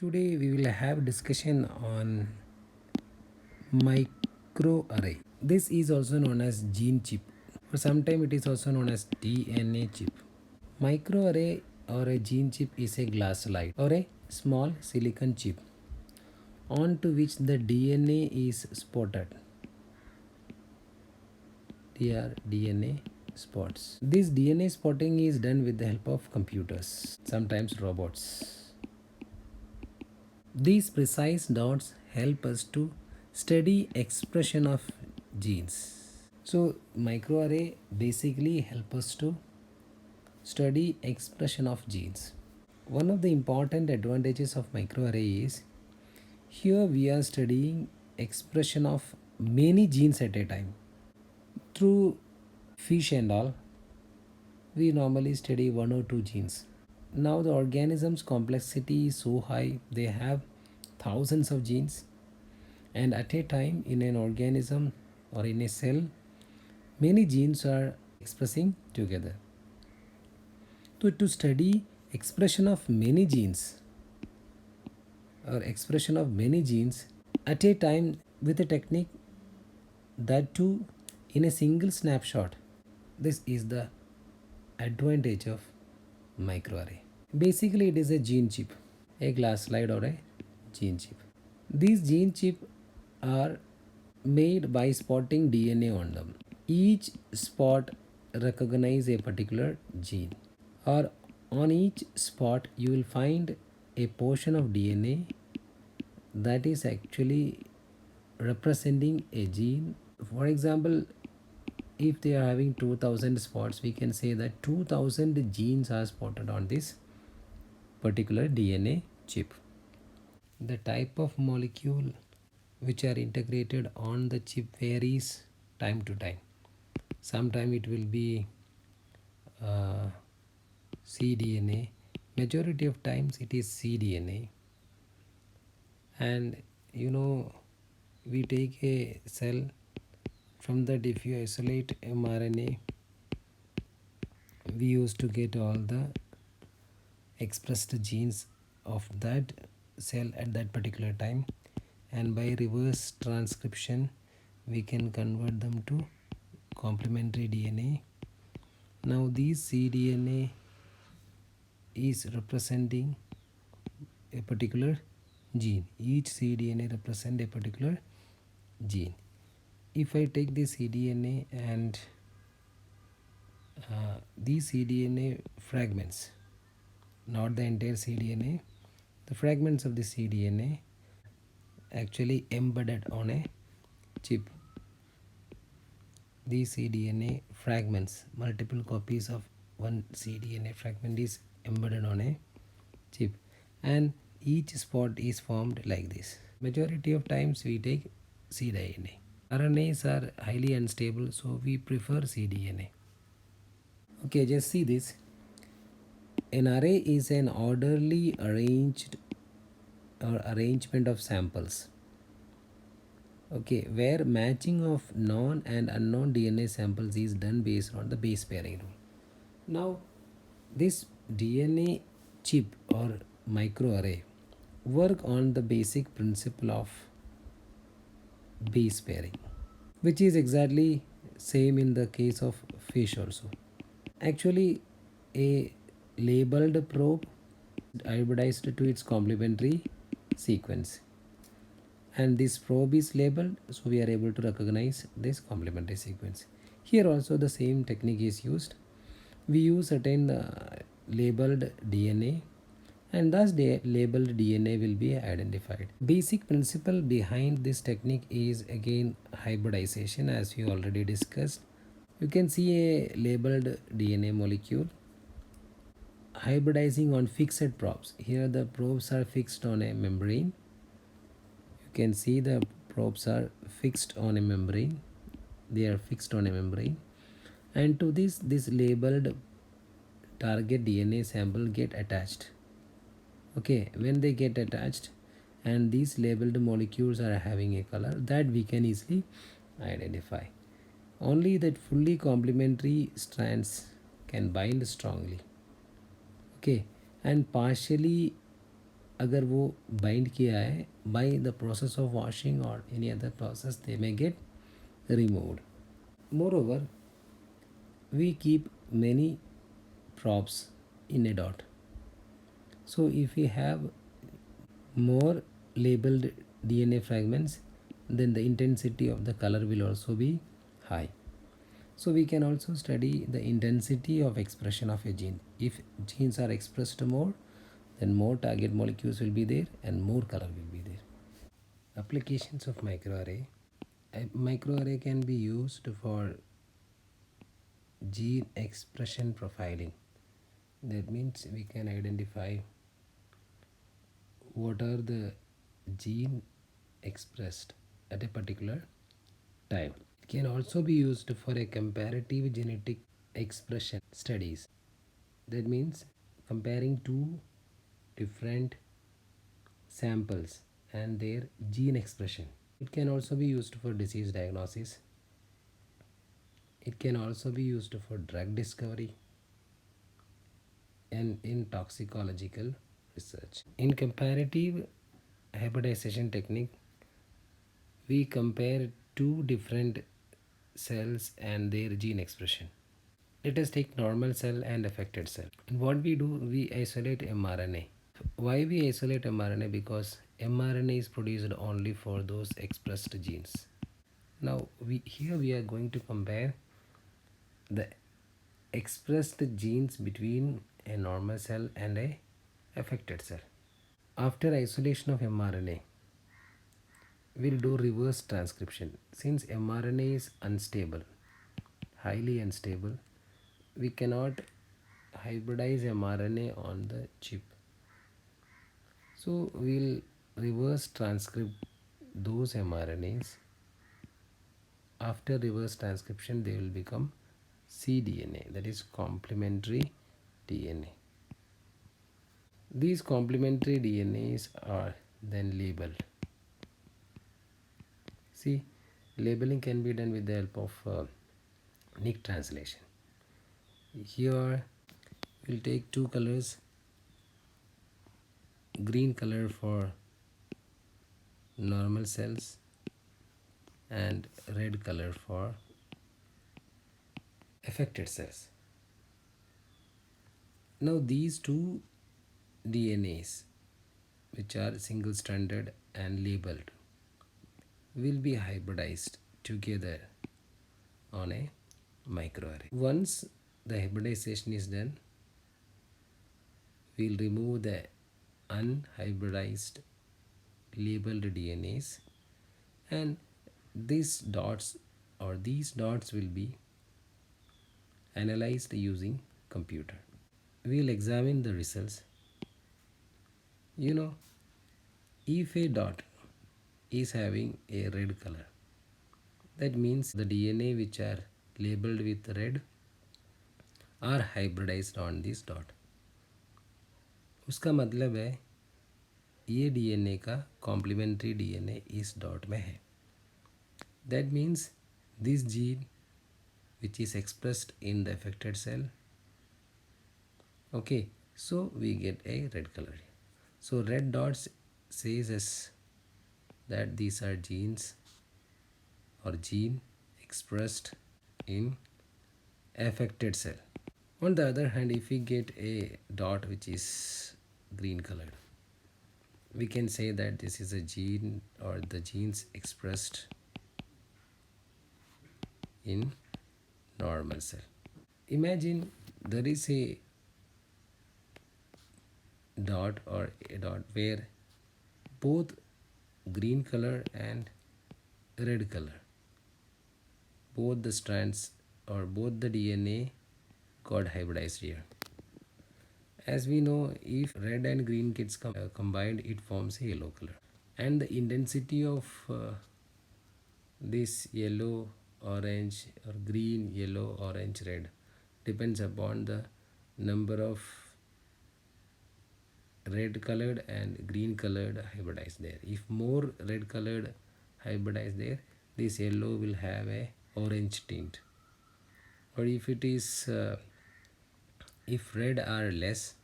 Today we will have discussion on microarray. This is also known as gene chip, or sometimes it is also known as DNA chip. Microarray or a gene chip is a glass slide or a small silicon chip onto which the DNA is spotted. They are DNA spots. This DNA spotting is done with the help of computers, sometimes robots. These precise dots help us to study expression of genes. So microarray basically help us to study expression of genes. One of the important advantages of microarray is here we are studying expression of many genes at a time. Through fish and all, we normally study one or two genes. Now the organism's complexity is so high, they have thousands of genes, and at a time in an organism or in a cell, many genes are expressing together. So to study expression of many genes or expression of many genes at a time with a technique, that too in a single snapshot, this is the advantage of microarray. Basically it is a gene chip, a glass slide or a gene chip. These gene chip are made by spotting DNA on them. Each spot recognize a particular gene, or on each spot you will find a portion of DNA that is actually representing a gene. For example, if they are having 2000 spots, we can say that 2000 genes are spotted on this particular DNA chip. The type of molecule which are integrated on the chip varies time to time. Sometime it will be cDNA. Majority of times it is cDNA. And we take a cell, from that if you isolate mRNA, we used to get all the expressed genes of that cell at that particular time, and by reverse transcription we can convert them to complementary DNA. Now these cDNA is representing a particular gene. Each cDNA represent a particular gene. If I take this cDNA and these cDNA fragments, not the entire cDNA, the fragments of the cDNA actually embedded on a chip. These cDNA fragments, multiple copies of one cDNA fragment is embedded on a chip, and each spot is formed like this. Majority of times we take cDNA. RNAs are highly unstable, so we prefer cDNA. Okay, just see this. An array is an orderly arranged or arrangement of samples, okay, where matching of known and unknown DNA samples is done based on the base pairing rule. Now this DNA chip or microarray work on the basic principle of base pairing, which is exactly same in the case of fish also. Actually, a labeled probe hybridized to its complementary sequence, and this probe is labeled, so we are able to recognize this complementary sequence. Here also the same technique is used. We use certain labeled DNA, and thus the labeled DNA will be identified. Basic principle behind this technique is again hybridization, as we already discussed. You can see a labeled DNA molecule hybridizing on fixed probes. Here the probes are fixed on a membrane. You can see the probes are fixed on a membrane. They are fixed on a membrane, and to this labeled target DNA sample get attached. Okay, when they get attached and these labeled molecules are having a color that we can easily identify. Only that fully complementary strands can bind strongly, okay, and partially अगर वो bind किया है by the process of washing और any other process they may get removed. Moreover, we keep many props in a dot. So if we have more labeled DNA fragments, then the intensity of the color will also be high. So we can also study the intensity of expression of a gene. If genes are expressed more, then more target molecules will be there and more color will be there. Applications of microarray. A microarray can be used for gene expression profiling. That means we can identify what are the gene expressed at a particular time. It can also be used for a comparative genetic expression studies. That means comparing two different samples and their gene expression. It can also be used for disease diagnosis. It can also be used for drug discovery and in toxicological research. In comparative hybridization technique, we compare two different cells and their gene expression. Let us take normal cell and affected cell. And what we do, we isolate mRNA. Why we isolate mRNA? Because mRNA is produced only for those expressed genes. Now we are going to compare the expressed genes between a normal cell and a affected cell. After isolation of mRNA, we'll do reverse transcription. Since mRNA is unstable, highly unstable, we cannot hybridize mRNA on the chip. So we'll reverse transcript those mRNAs. After reverse transcription, they will become cDNA, that is complementary DNA. These complementary DNAs are then labeled. See, labeling can be done with the help of nick translation. Here we'll take two colors, green color for normal cells and red color for affected cells. Now these two DNAs, which are single stranded and labeled, will be hybridized together on a microarray. Once the hybridization is done, we'll remove the unhybridized labeled DNAs, and these dots will be analyzed using computer. We'll examine the results. You know, if a dot is having a red color, that means the DNA which are labeled with red are hybridized on this dot. उसका मतलब है ये DNA का complementary DNA इस dot में है. That means this gene which is expressed in the affected cell, okay, so we get a red color. So red dots says us that these are genes or gene expressed in affected cell. On the other hand, if we get a dot which is green colored, we can say that this is a gene or the genes expressed in normal cell. Imagine there is a dot or a dot where both green color and red color, both the strands or both the DNA got hybridized here. As we know, if red and green gets combined, it forms a yellow color, and the intensity of this yellow, orange or green, yellow, orange, red depends upon the number of red colored and green colored hybridized there. If more red colored hybridized there, this yellow will have a orange tint. Or if it is if red are less,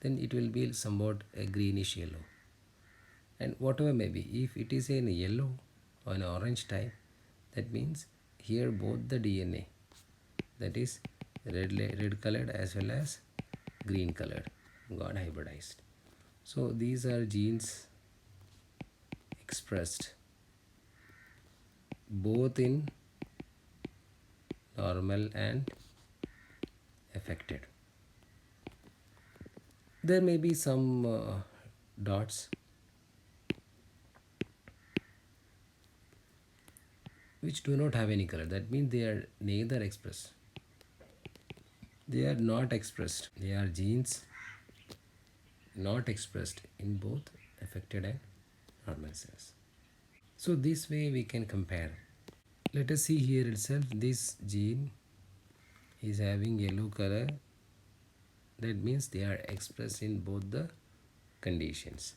then it will be somewhat a greenish yellow. And whatever may be, if it is in yellow or an orange type, that means here both the DNA, that is red colored as well as green colored, got hybridized. So these are genes expressed both in normal and affected. There may be some dots which do not have any color. That means they are neither expressed. They are not expressed. They are genes not expressed in both affected and normal cells. So this way we can compare. Let us see here itself. This gene is having yellow color. That means they are expressed in both the conditions.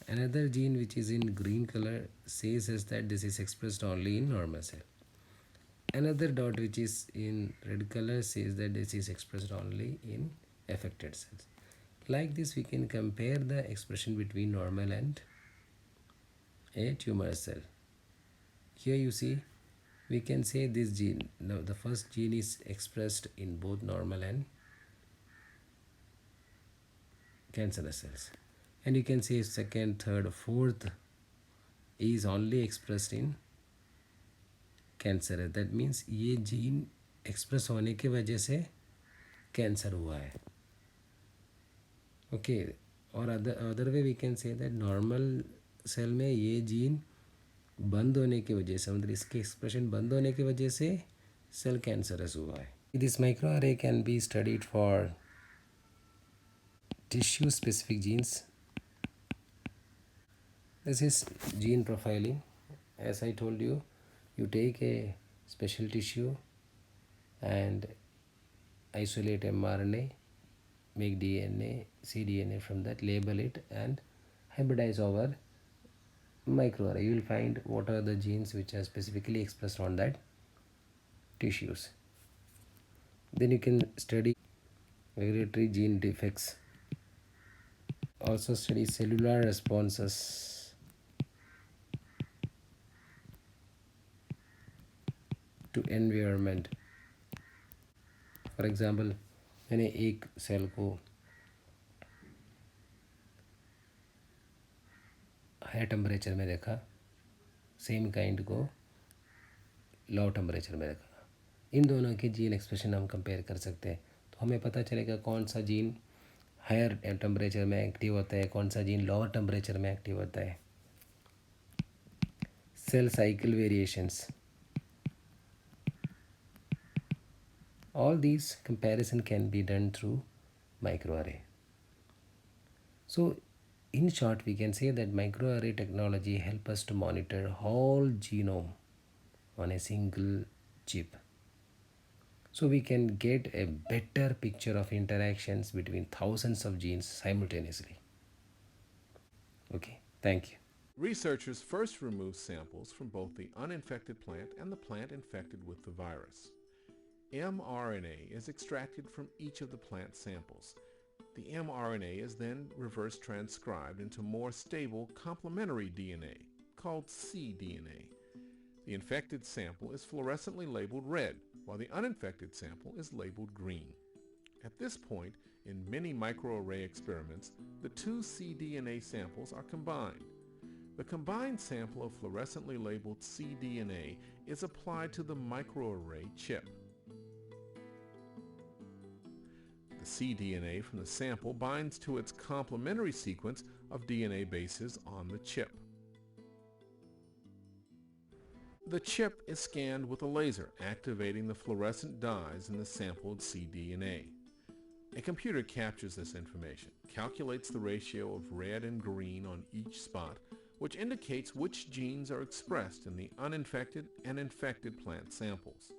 Another gene which is in green color says us that this is expressed only in normal cell. Another dot which is in red color says that this is expressed only in affected cells. Like this we can compare the expression between normal and a tumor cell. Here you see, we can say this gene, now the first gene is expressed in both normal and cancerous cells. And you can say second, third, fourth is only expressed in cancer है. That means ये gene express होने की वजह से cancer हुआ है. Okay. और other way we can say that normal cell में ये जीन बंद होने की वजह से, मतलब इसके एक्सप्रेशन बंद होने की वजह से सेल कैंसरस हुआ है. This microarray can be studied for tissue specific genes. This is gene profiling. As I told you, you take a special tissue and isolate mRNA, make DNA, cDNA from that, label it and hybridize over microarray. You will find what are the genes which are specifically expressed on that tissues. Then you can study regulatory gene defects, also study cellular responses to environment. For example, मैंने एक cell को high temperature में रखा, same kind को low temperature में रखा. इन दोनों के जीन एक्सप्रेशन हम कंपेयर कर सकते हैं. तो हमें पता चलेगा कौन सा जीन हायर टेम्परेचर में एक्टिव होता है, कौन सा जीन लोअर टेम्परेचर में एक्टिव होता है. Cell cycle variations, all these comparison can be done through microarray. So in short we can say that microarray technology help us to monitor whole genome on a single chip, so we can get a better picture of interactions between thousands of genes simultaneously. Okay, thank you. Researchers first remove samples from both the uninfected plant and the plant infected with the virus. mRNA is extracted from each of the plant samples. The mRNA is then reverse transcribed into more stable complementary DNA, called cDNA. The infected sample is fluorescently labeled red, while the uninfected sample is labeled green. At this point, in many microarray experiments, the two cDNA samples are combined. The combined sample of fluorescently labeled cDNA is applied to the microarray chip. The cDNA from the sample binds to its complementary sequence of DNA bases on the chip. The chip is scanned with a laser, activating the fluorescent dyes in the sampled cDNA. A computer captures this information, calculates the ratio of red and green on each spot, which indicates which genes are expressed in the uninfected and infected plant samples.